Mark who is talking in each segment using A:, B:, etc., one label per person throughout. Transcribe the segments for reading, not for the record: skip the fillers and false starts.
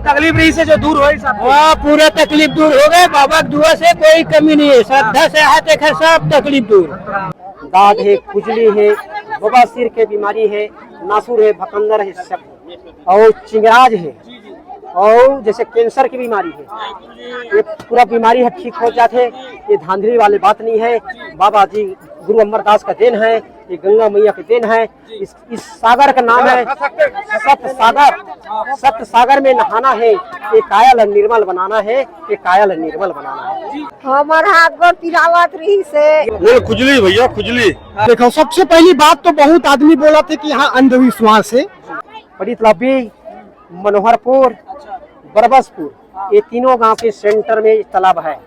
A: तकलीफ रही से जो दूर हो
B: वहाँ पूरा तकलीफ दूर हो गए। बाबा की दुआ से कोई कमी नहीं है, श्रद्धा से हाथ है सब तकलीफ दूर।
C: दाद है, खुजली है, बवासीर की बीमारी है, नासूर है, भकंदर है, सब और चिंगराज है और जैसे कैंसर की बीमारी है, ये पूरा बीमारी है ठीक हो जाते। ये धांधली वाली बात नहीं है, बाबा जी गुरु अमरदास का देन है, ये गंगा मैया का देन है। इस सागर का नाम है सत्य सागर। सत्य सागर में नहाना है, ये कायल निर्मल बनाना है, ये कायल निर्मल बनाना है।
D: हमारे हाथ पर पिरावत रही से
E: खुजली भैया खुजली।
B: देखो सबसे पहली बात तो बहुत आदमी बोला थे कि यहाँ अंधविश्वास है।
C: बड़ी तलाबी, मनोहरपुर, बरबसपुर, ये तीनों गांव के सेंटर में तालाब है।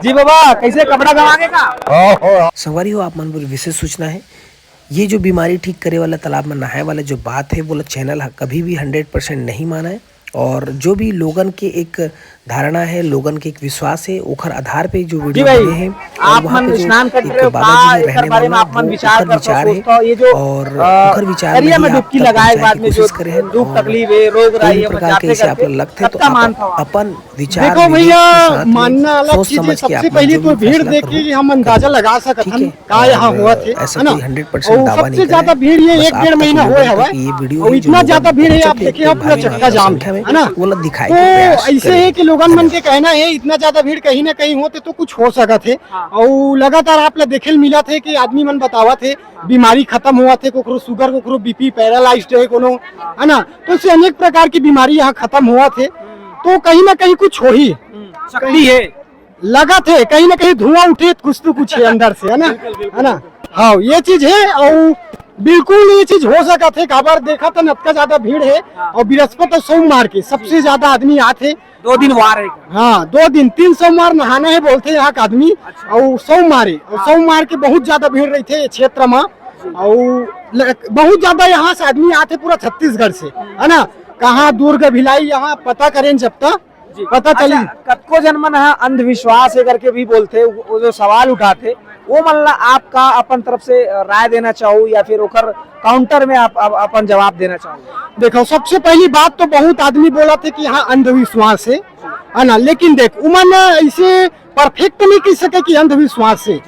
A: जी बाबा कैसे कपड़ा गंवाने का
F: संगवारी हो आप मन पर विशेष सूचना है, ये जो बीमारी ठीक करे वाला तालाब में नहाए वाला जो बात है वो चैनल कभी भी 100% नहीं माना है। और जो भी लोगन के एक धारणा है, लोगन के एक विश्वास है, ओखर आधार पे जो वीडियो बने हैं
A: आप मन स्नान कर रहे हो का बारे में आप मन विचार है ये जो
F: और ओखर विचार
A: एरिया में डुबकी लगाए बाद में जो दुख तकलीफ है, रोग राई है,
F: प्रकार के से आप लगते हैं तो अपन विचार
B: देखो भैया मानना अलग चीज है। सबसे पहले तो भीड़ देख के हम अंदाजा लगा सकते हैं का यहाँ हुआ थे, है ना।
F: 100% दावा नहीं
B: सबसे ज्यादा भीड़ ये 1-1.5 महीना हुआ है और इतना ज्यादा भीड़ है आप देखिए पूरा चक्का जाम है ना।
F: वो दिखाई
B: तो ऐसे है कि लोगन मन के कहना है इतना ज्यादा भीड़ कहीं ना कहीं होते तो कुछ हो सका थे। और लगातार आप देखे मिला थे कि आदमी मन बतावा थे बीमारी खत्म हुआ थे, कोकरो शुगर, कोकरो बीपी, पैरालाइज्ड है कोनो, है ना। तो इससे अनेक प्रकार की बीमारी यहाँ खत्म हुआ थे। तो कहीं ना कहीं कुछ हो ही
A: शक्ति है,
B: लगा थे कहीं ना कहीं धुआं उठे कुछ तो कुछ है अंदर से, है ना। हाँ ये चीज है और बिल्कुल ये चीज हो सका थे। खबर देखा था नतका ज्यादा भीड़ है और बृहस्पति और सोमवार के सबसे ज्यादा आदमी आते।
A: 2 दिन वार है।
B: हाँ 2 दिन 3 सोमवार नहाना है बोलते यहाँ का आदमी। और सोमवार के बहुत ज्यादा भीड़ रही थे क्षेत्र में और बहुत ज्यादा यहाँ से आदमी आते पूरा छत्तीसगढ़ से, है ना। कहाँ दुर्ग भिलाई यहाँ पता करें जब तक पता चली।
A: कतको जन्मन अंधविश्वास है करके भी बोलते, वो जो सवाल उठाते वो मतलब आपका अपन तरफ से राय देना चाहूँ या फिर ओकर काउंटर में आप अपन जवाब देना चाहूँ।
B: देखो सबसे पहली बात तो बहुत आदमी बोला थे कि यहाँ अंधविश्वास है ना। लेकिन देख उमन ऐसे परफेक्ट नहीं कह सके कि अंधविश्वास है।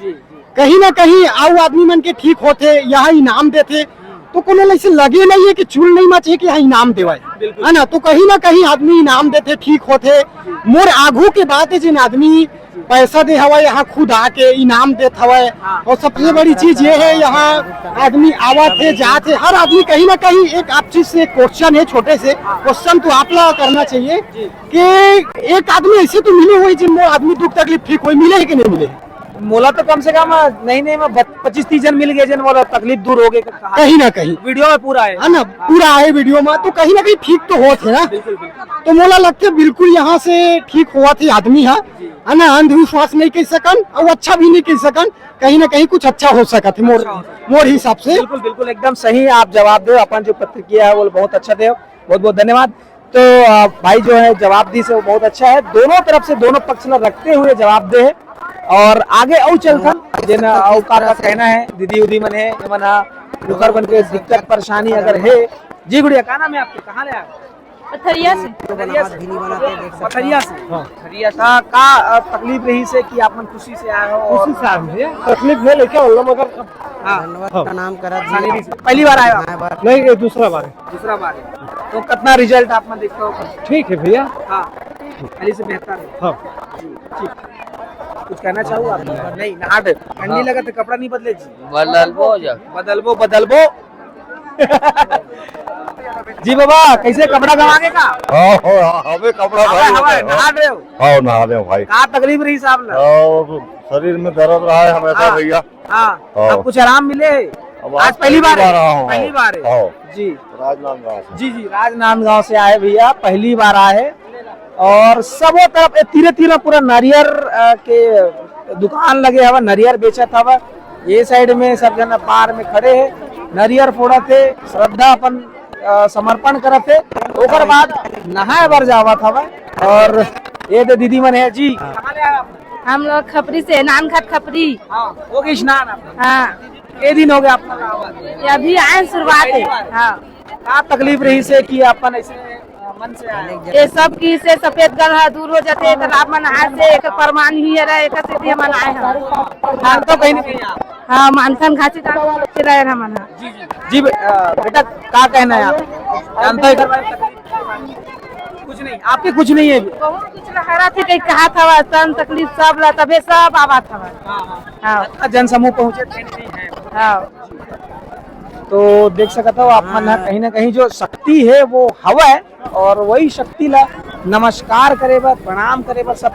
B: कहीं ना कहीं आओ आदमी मन के ठीक होते, यहाँ इनाम देते तो कोनो ऐसे लगे नहीं है कि चूल नहीं मचे कि यहाँ इनाम देवाए, है ना। तो कहीं ना कहीं आदमी इनाम देते ठीक होते। मोर आगू के बात है जिन आदमी पैसा दे हवा यहाँ खुद आके इनाम देते हवा। और सबसे बड़ी चीज ये है यहाँ आदमी आवत है जाते, हर आदमी कहीं ना कहीं एक आप चीज से क्वेश्चन है, छोटे से क्वेश्चन तो आप लोग करना चाहिए कि एक आदमी ऐसे तो मिले हुए जिन आदमी दुख तकलीफ ठीक हुई, मिले है कि नहीं मिले।
A: मोला तो कम से कम नहीं 25-30 जन मिल गए जिन मोला तकलीफ दूर हो गए
B: कहीं ना कहीं
A: वीडियो में पूरा है
B: ना, पूरा है वीडियो में। तो कहीं ना कहीं ठीक तो हो थे ना। तो मोला लगता बिल्कुल यहाँ से ठीक हुआ थी आदमी, है ना। अंधविश्वास नहीं कह सकन और अच्छा भी नहीं कह सकन, कहीं ना कहीं कुछ अच्छा हो सका थे मोर हिसाब से।
A: बिल्कुल एकदम सही आप जवाब दो। अपन जो प्रतिक्रिया है वो बहुत अच्छा दे, बहुत बहुत धन्यवाद। तो भाई जो है जवाब दी से वो बहुत अच्छा है, दोनों तरफ से दोनों पक्ष में रखते हुए जवाब दे। और आगे और चलकर जिन का कहना है दीदी उदी मन है मना रुकर बन के दिक्कत परेशानी अगर है। जी गुड़िया का नाम है आपके, कहाँ ले आए?
D: पथरिया से
A: पथरिया से का तकलीफ रही से कि आप मन खुशी से आए हो?
B: उसी साल तकलीफ है लेकिन मगर
C: का नाम करा
A: पहली बार आए आप?
B: नहीं ये दूसरा बार
A: है। तो कितना रिजल्ट आप में देखते हो?
B: ठीक है भैया,
A: हाँ पहले से बेहतर है।
B: हाँ
A: ठीक, कुछ कहना चाहूँ आप? नहीं ना ठंडी लगा तो कपड़ा नहीं बदले जी, बदलबो जी बाबा कैसे कपड़ा गंवाने का?
E: हमें कपड़ा नहा रहे हो भाई।
A: का तकलीफ रही साहब?
E: शरीर में दर्द रहा है हमेशा भैया।
A: अब कुछ आराम मिले? आज पहली बार है? पहली बार है जी।
E: राजनांदगांव
A: जी राजनांदगांव से आए भैया, पहली बार आए। और सबों तरफ तीरे पूरा नारियर के दुकान लगे हवा, नारियर बेचत हवा। ये साइड में सब जना पार में खड़े है, नारियर फोड़ा थे, श्रद्धा अपन समर्पण करत थे। ओकर बाद नहाए बर जावत हवा। और ये तो दीदी मन है जी, कहाँ ले आए?
D: हम लोग खपरी से, नानघाट खपरी।
A: हो गई स्नान?
D: हाँ
A: ये दिन हो गया आपका?
D: अभी आए शुरुआत है। हाँ
A: का तकलीफ रही से कि अपन ऐसे मन से आए
D: ये सब की से सफेद ग्रह दूर हो जाते तालाब में नहाए से एक प्रमाण ही है एक सिद्धि मनाए हैं।
A: ध्यान तो कहीं नहीं कहीं आप।
D: हाँ मानसन घासी रहे हम
A: जी बेटा क्या कहना है आप जानते हो इधर वाली तकलीफ? कुछ नहीं आपके कुछ नहीं है
D: बहुत कुछ लहरा थे कहीं कहा था तन तकलीफ सब ला तबे सब आवा था। हाँ
A: जनसमूह पहुंचे थे नहीं है।
D: हाँ
A: तो देख सकते हो आप मन ना कहीं जो शक्ति है वो हवा है और वही शक्ति ला नमस्कार करे बर प्रणाम करे बर सब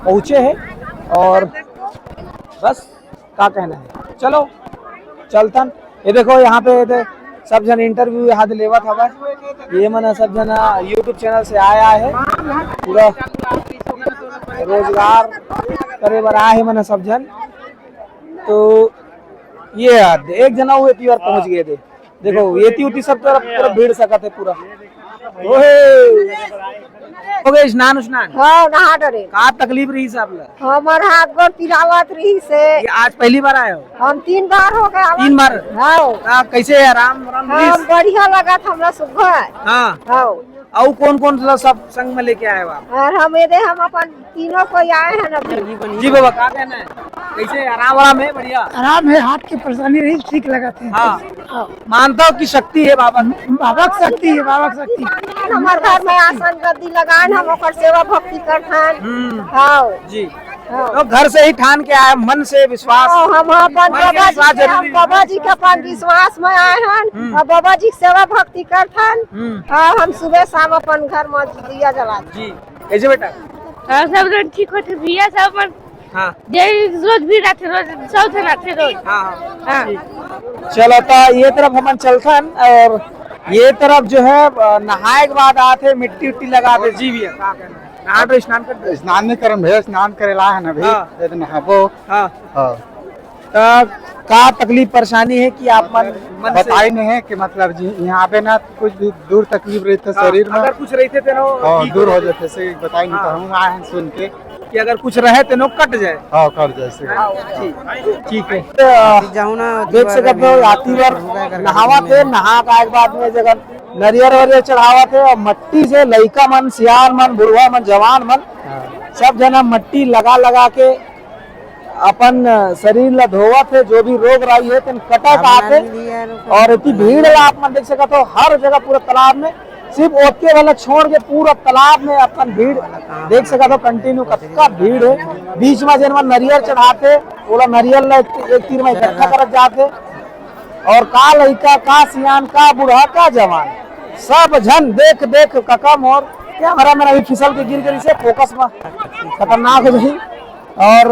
A: पहुंचे है और बस क्या कहना है। चलो चलतन ये देखो यहाँ पे सब जन इंटरव्यू यहाँ लेवत हवा ये मन सब जन यूट्यूब चैनल से आया है पूरा रोजगार करे बर आए है मन सब जन। तो ये एक जना हुए थी और पहुंच गए थे देखो ये थी सब तरफ पूरा भीड़ सका थे पूरा हो गए स्नान उस्नान।
D: हाँ नहा डरे
A: का तकलीफ रही साहब ला
D: हमार हाथ गोड़ पिरावत रही से
A: ये आज पहली बार आए हो?
D: हम 3 बार हो गए
A: 3 बार।
D: हाँ
A: कैसे है राम राम
D: हम बढ़िया लगा था हमरा सुबह।
A: हाँ
D: हाँ
A: और कौन कौन सब संग में लेके आए हो आप?
D: और हम अपन तीनों को आए हैं ना।
A: जी बाबा क्या कहना है कैसे आराम आराम है? बढ़िया
B: आराम है, हाथ की परेशानी रही ठीक लगा थे।
A: हाँ मानता हूँ कि शक्ति है बाबा
B: बाबा की शक्ति है, बाबा की शक्ति।
D: हमारे घर में आसन गद्दी लगान हम ओकर सेवा भक्ति करथन। हाँ
A: जी तो घर से ही ठान के आए मन से विश्वास
D: हम अपन बाबा जी के अपन विश्वास में आए हैं और बाबा जी की सेवा भक्ति करथन। हाँ हम सुबह शाम अपन घर में दिया जला
A: जी कैसे बेटा?
G: हाँ सब लोग ठीक होते भैया सब मन।
A: हाँ
G: रोज भी रहते रोज सब थे रहते रोज।
A: हाँ
G: हाँ
A: चलो तो ये तरफ हम चलथन और ये तरफ जो है नहाए के बाद आते मिट्टी उट्टी लगाते। जी भैया क्या कहना है? नहा तो स्नान कर
B: स्नान नहीं करम भैया, स्नान करेला है ना
A: हाँ।
B: भाई नहाबो।
A: हाँ
B: हाँ
A: का तकलीफ परेशानी है कि आप मन से
B: बताई नहीं है कि मतलब जी यहाँ पे ना कुछ भी दूर तकलीफ रहता शरीर में
A: अगर कुछ रहते थे ना
B: दूर हो जाते से बताई नहीं तो हम आए हैं सुन के
A: कि अगर कुछ रहे तो नो कट जाए।
B: हाँ कर जैसे
A: ठीक है देख सकते हो आती बार नहावा थे नहा का एक बाद में जगह नरियर वरियर चढ़ावा थे और मट्टी से लइका मन सियार मन बुढ़वा मन जवान मन सब जना मट्टी लगा लगा के अपन शरीर ला धोवा थे जो भी रोग राई है तेन कटक आते और इतनी भीड़ ला आप मन देख सकते हो हर जगह पूरा तालाब में सिर्फ ओके वाला छोड़ के पूरा तालाब में अपन भीड़ देख सकते हो कंटिन्यू कतका भीड़ है। बीच में जन नरियर चढ़ाते बोला नरियर ला एक तीर में इकट्ठा करत जाते और का लइका का सियान का बूढ़ा का जवान सब जन देख देख ककम और क्या हमारा मेरा अभी फिसल के गिर गई से फोकस में खतरनाक हो गई और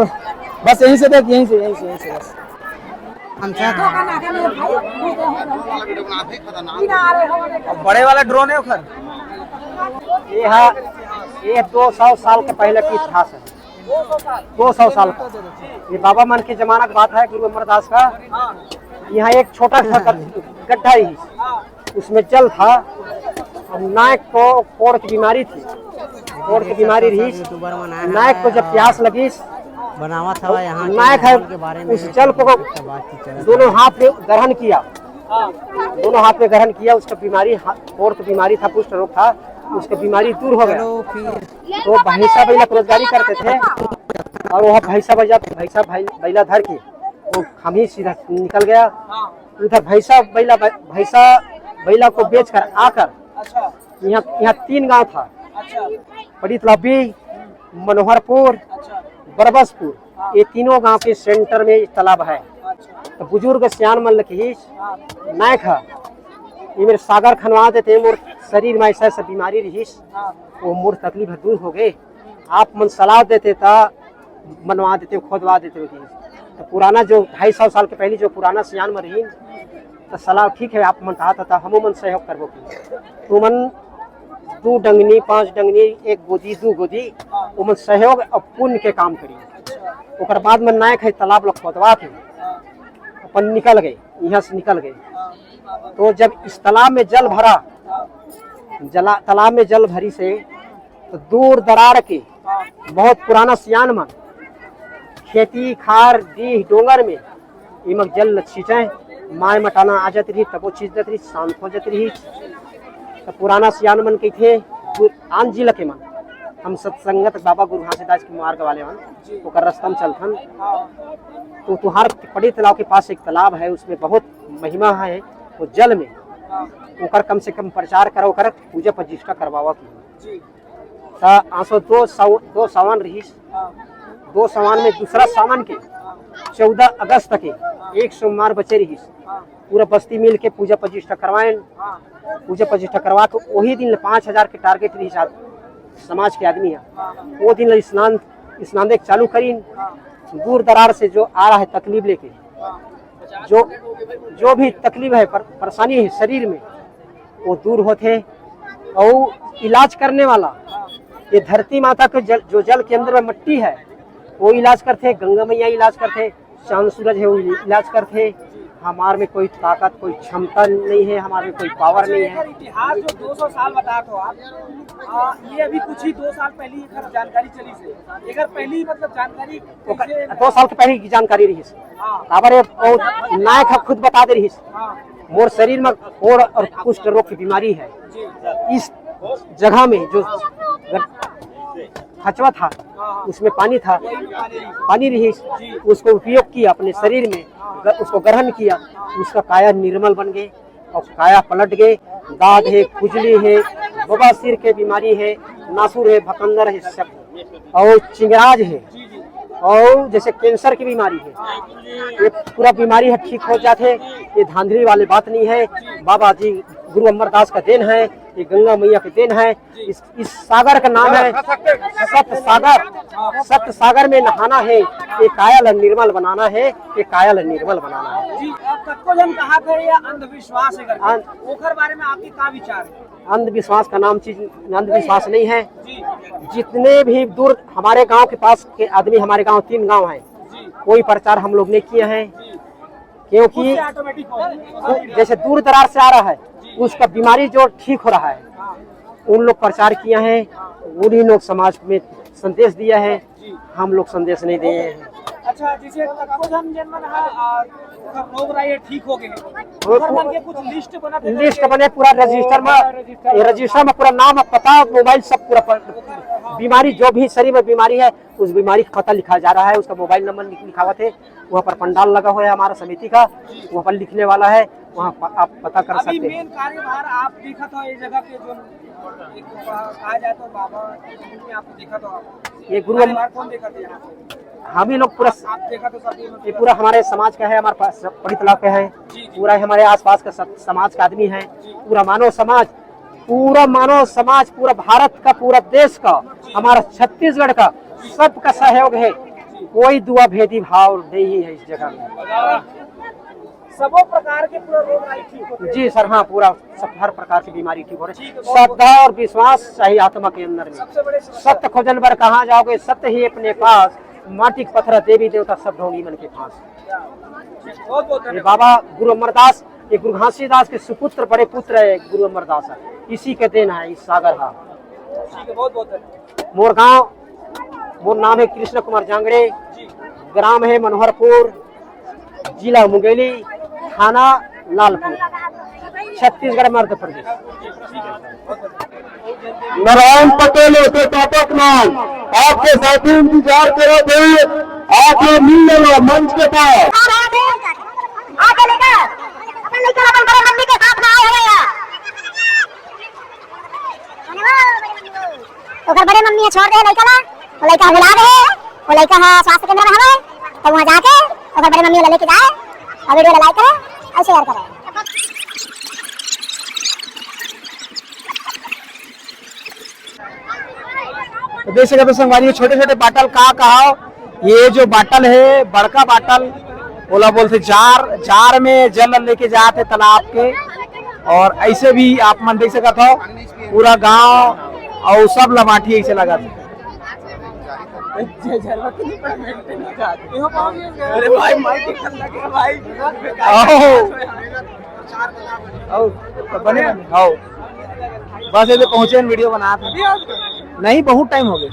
A: बस यहीं से देख यहीं से बस और बड़े वाला ड्रोन है उधर
C: ये 200 साल के पहले की इतिहास है। 200 साल का ये बाबा मन के जमाना की बात है गुरु अमरदास का। यहाँ एक छोटा सा गड्ढा ही उसमें जल था और नायक को कोढ़ की बीमारी थी। कोढ़ की बीमारी रही नायक को जब प्यास लगी
H: बनावा था यहाँ
C: नायक है उस जल को दोनों हाथ में ग्रहण किया। दोनों हाथ में ग्रहण किया उसका बीमारी कोढ़ की बीमारी था कुष्ठ रोग था उसकी बीमारी दूर हो गया। तो भैंसा बैला रोजगारी करते थे और वह भैंसा बैला धर के वो हम ही सीधा निकल गया उधर भैंसा बैला को बेचकर आकर यहाँ 3 गांव था पड़ितलाबी मनोहरपुर बरबसपुर ये तीनों गांव के सेंटर में तालाब है। तो बुजुर्ग सियान मन लखी नायक है ये मेरे सागर खनवा देते मोर शरीर में ऐसा बीमारी रही वो मोर तकलीफ दूर हो गए। आप मन सलाह देते था मनवा देते खोदवा देते तो पुराना जो 250 साल के पहले जो पुराना सियान में रही तो सलाह ठीक है आप मन कहा था हम मन सहयोग करबो तू मन 2 डंगनी 5 डंगनी 1 गोदी 2 गोदी वो मन सहयोग और पुण्य के काम करी। ओकर बाद में नायक है तालाब लोग खोदवा थे अपन निकल गए यहाँ से निकल गए। तो जब इस तालाब में जल भरा तालाब में जल भरी से तो दूर दरार के बहुत पुराना सियान मन खेती खार डीह डोंगर में इमक जल छींचे माय मटाना आ जाती रही तब वो चीज जाती रही शांत हो जाती रही। तो पुराना सियान मन के थे आन जिला के मन हम सत्संगत बाबा गुरु घासीदास के मार्ग वाले मन ओकर रास्ता में चलथन। तो तुहार पड़ी तालाब के पास एक तालाब है, उसमें बहुत महिमा है। वो जल में ओकर कम से कम प्रचार करो, ओकर पूजा प्रतिष्ठा करवावा की आंसो दो सावन रहीस। 2 सावन में दूसरा सावन के 14 अगस्त के एक सोमवार बचे रहीस। पूरा बस्ती मिल के पूजा प्रतिष्ठा करवाएं। पूजा प्रतिष्ठा करवा के वही दिन 5000 के टारगेट रही समाज के आदमी है। वो दिन स्नान देख चालू करी। दूर दरार से जो आ रहा है तकलीफ लेके, जो भी तकलीफ है परेशानी है शरीर में, वो दूर होते। और इलाज करने वाला ये धरती माता के जो जल के अंदर में मिट्टी है वो इलाज करते, गंगा मैया इलाज करते, चांद सूरज है वो इलाज करते। हमारे में कोई ताकत कोई क्षमता नहीं है, हमारे में कोई पावर नहीं है।
A: इतिहास जो 200 साल बता तो आप ये अभी कुछ ही 2 साल पहले ही जानकारी चली से अगर पहली मतलब जानकारी
C: 2 साल के पहले की जानकारी रही नायक खुद बता दे रही मोर शरीर में कोढ़ और कुष्ठ रोग की बीमारी है। इस जगह में जो खचवा था उसमें पानी था, पानी रही, उसको उपयोग किया अपने शरीर में, उसको ग्रहण किया, उसका काया निर्मल बन गए और काया पलट गए। दाद है, खुजली है, बवासीर के बीमारी है, नासूर है, भकंदर है, और चिंगराज है, और जैसे कैंसर की बीमारी है, ये पूरा बीमारी है ठीक हो जाते। ये धांधली वाली बात नहीं है, बाबा जी गुरु अमरदास का देन है, ये गंगा मैया का देन है। इस सागर का नाम है सत्य सागर। सत्य सागर में नहाना है, ये कायल निर्मल बनाना है, ये कायल निर्मल बनाना है।
A: जी कत्को जन कहा थे ये अंधविश्वास है, ओखर बारे में आपकी क्या विचार है?
C: अंधविश्वास का नाम चीज अंधविश्वास नहीं है। जितने भी दूर हमारे गांव के पास के आदमी, हमारे गांव 3 गांव हैं, कोई प्रचार हम लोग नहीं किए हैं, क्योंकि जैसे दूर दरार से आ रहा है उसका बीमारी जो ठीक हो रहा है उन लोग प्रचार किया है, उन्हीं लोग समाज में संदेश दिया है, हम लोग संदेश नहीं दिए हैं।
A: अच्छा जिसे रोग राय ठीक हो गए के कुछ लिस्ट बने पूरा रजिस्टर में पूरा नाम पता मोबाइल सब पूरा बीमारी जो भी शरीर में बीमारी है उस बीमारी का पता लिखा जा रहा है, उसका मोबाइल नंबर लिखा हुआ थे। वहाँ पर पंडाल लगा हुआ है हमारा समिति का, वहाँ पर लिखने वाला है, वहाँ आप पता कर सकते हैं। मेन कार्यभार आप देखा था ये जगह के जो कहा जाए तो बाबा आपको देखा तो
C: ये गुरु
A: कौन देखा था?
C: हम ही लोग पूरा
A: आप देखा तो सब
C: ये पूरा हमारे समाज का है, हमारे पड़ी तालाब का है, पूरा हमारे आसपास का समाज का आदमी है, पूरा मानव समाज, पूरा भारत का, पूरा देश का, हमारा छत्तीसगढ़ का सबका सहयोग है। कोई दुआ भेदी भाव नहीं है इस जगह में।
A: सबो प्रकार के पूरा रोग ठीक होते हैं।
C: जी सर, हाँ पूरा सब हर प्रकार की बीमारी ठीक हो रही है। श्रद्धा और विश्वास चाहिए आत्मा के अंदर में। सत्य खोजन पर कहाँ जाओगे, सत्य ही अपने पास, माटी पत्थर देवी देवता सब ढोंगी मन के पास। ये बाबा गुरु अमरदास, ये गुरु घासीदास के सुपुत्र बड़े पुत्र है गुरु अमरदास है, इसी के देन है इस सागर का। मोर गाँव, मोर नाम है कृष्ण कुमार जांगड़े, ग्राम है मनोहरपुर, जिला मुंगेली, थाना लालपुर, छत्तीसगढ़ मध्य प्रदेश।
E: नारायण पटेल के टॉपक नाम आपके साथी इंतजार करो थे, आप लोग मिल लो मंच के पास।
I: बड़े मम्मी छोड़ दे लड़का ला, वो लड़का बुला दे, वो लड़का स्वास्थ्य केंद्र में हमें तो वहाँ जाके और बड़े मम्मी लेके जाए और वीडियो लाइक करे और शेयर करे।
A: तो देख सकते संगवारी छोटे छोटे बाटल कहा ये जो बाटल है बड़का बाटल बोला बोलते जार में जल लेके जाते तालाब के, और ऐसे भी आप मन देख सकते हो पूरा गांव और सब लमाठी ऐसे लगा थे। बस ऐसे पहुंचे वीडियो बना नहीं, बहुत टाइम हो गया।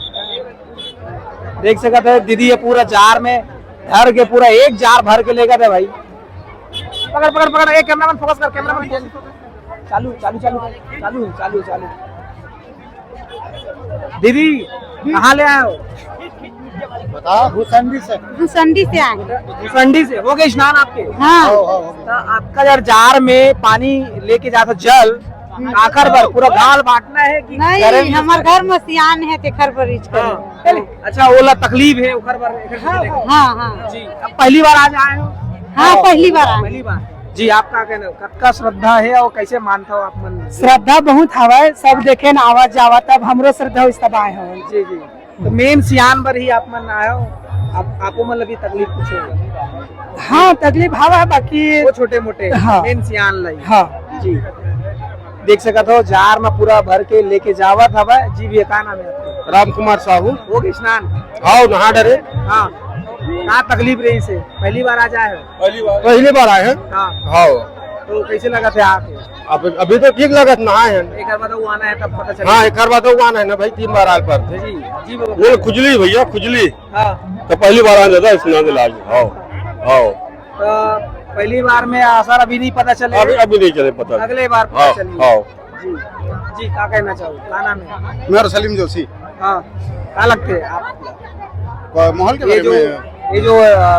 A: देख सकते है दीदी ये पूरा जार में भर के, पूरा एक जार भर के लेकर थे भाई। पकड़ पकड़ पकड़, एक कैमरामैन फोकस कर, कैमरामैन चालू चालू चालू चालू चालू चालू। दीदी कहाँ ले आए हो?
B: बताओ भूसंडी से।
D: भूसंडी से आए।
A: भूसंडी से हो गए स्नान आपके?
D: हाँ
A: तो आपका यार जार में पानी लेके जाता जल आकर पर पूरा गाल बांटना है कि
D: नहीं, हमारे घर में सियान है तेखर पर रीच कर।
A: अच्छा ओला तकलीफ है उखर पर?
D: हाँ हाँ
A: जी अब पहली बार आज आए हो?
D: हाँ पहली बार आए।
A: पहली बार जी। आपका कहना कतका श्रद्धा है और कैसे मानता हो आप मन?
B: श्रद्धा बहुत हवा सब देखे ना आवाज जावा तब हमरो श्रद्धा इस तब आए हो।
A: जी जी तो मेन सियान पर ही आप मन आए हो। आपको मतलब भी तकलीफ कुछ होगा?
B: हाँ तकलीफ हवा है बाकी
A: वो छोटे मोटे
B: हाँ।
A: मेन सियान लाई।
B: हाँ
A: जी देख सकत हो जार में पूरा भर के लेके जावत हवा। जी भैया का नाम है आपका?
E: राम कुमार साहू।
A: हो गए स्नान?
E: हाँ नहा डरे।
A: हाँ क्या तकलीफ रही से? पहली बार आज आए हो?
E: पहली बार आए हैं।
A: हाँ
E: हाँ
A: तो कैसे लगा थे आके?
E: अभी तो ठीक लगत नहाए हैं।
A: एक बार बताओ आना है तब पता चला।
E: हाँ एक बार तो आना है ना भाई 3 बार आए पर थे।
A: जी जी बाबा।
E: वो खुजली भैया खुजली
A: हाँ
E: तो पहली बार आने था स्नान दिलाज। हाँ हाँ
A: तो पहली बार में असर अभी नहीं पता चले?
E: अभी नहीं चले पता।
A: अगले बार पता
E: हाँ
A: चली।
E: हाँ
A: जी जी क्या कहना चाहो? क्या नाम है?
E: मेरा सलीम जोशी।
A: हाँ क्या लगते हैं आप?
E: माहौल
A: ये जो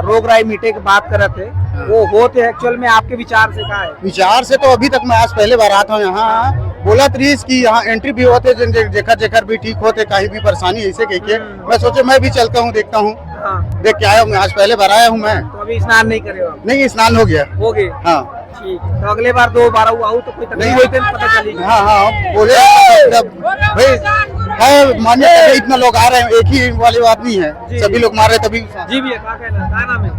A: रोग राई मीटे की बात कर रहे थे वो होते एक्चुअल में आपके विचार से क्या है?
E: विचार से तो अभी तक मैं आज पहले बार आता हूँ यहाँ। बोला त्रीस की यहाँ एंट्री भी होते जेकर जेकर भी ठीक होते कहीं भी परेशानी ऐसे कह के मैं सोचे मैं भी चलता हूँ देखता हूँ।
A: हाँ
E: देख के आया हूँ मैं आज पहले बार आया हूँ मैं।
A: तो अभी स्नान नहीं करे हो आप?
E: नहीं स्नान हो गया।
A: हो गए?
E: हाँ
A: ठीक तो अगले बार 2 बार आऊँ तो कोई तकलीफ हुई तो पता चलेगी।
E: हाँ हाँ बोले भाई है मान्य इतना लोग आ रहे हैं एक ही वाली बात नहीं है सभी लोग मार रहे तभी।
A: जी भैया क्या कहना? क्या नाम है?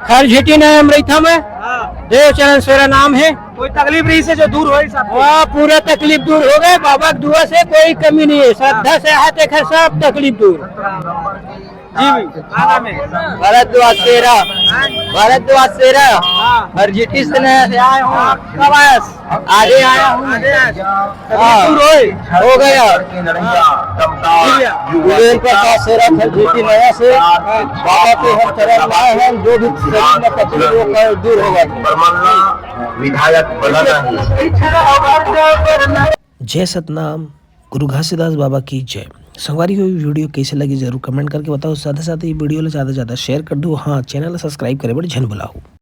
B: खैर झेटी नाम रही मैं
A: हाँ
B: देव चरण सेरा नाम है।
A: कोई तकलीफ रही से जो दूर हो सब?
B: वहाँ पूरा तकलीफ दूर हो गए बाबा की दुआ से कोई कमी नहीं है। श्रद्धा से आते खैर सब तकलीफ दूर।
A: जी भाई क्या नाम है?
B: भारद्वाज सेरा। भारद्वाज सेरा
A: हाँ
B: हरजिटी से आए हूँ।
A: कब आया?
B: आगे आया हूँ।
A: आगे आज
B: हाँ।
A: दूर होए
B: हो गया
A: जी
B: प्रसाद सेरा हरजिटी नया से बाबा के हम चरण लाए हैं जो भी शरीर में तकलीफ वो दूर होगा।
F: जय सतनाम गुरु घासीदास बाबा की जय। संगवारी को वीडियो कैसे लगी जरूर कमेंट करके बताओ। साथ ही साथ ये वीडियो ला ज़्यादा से ज़्यादा शेयर कर दो। हाँ चैनल सब्सक्राइब करे बड़े झन बुलाओ।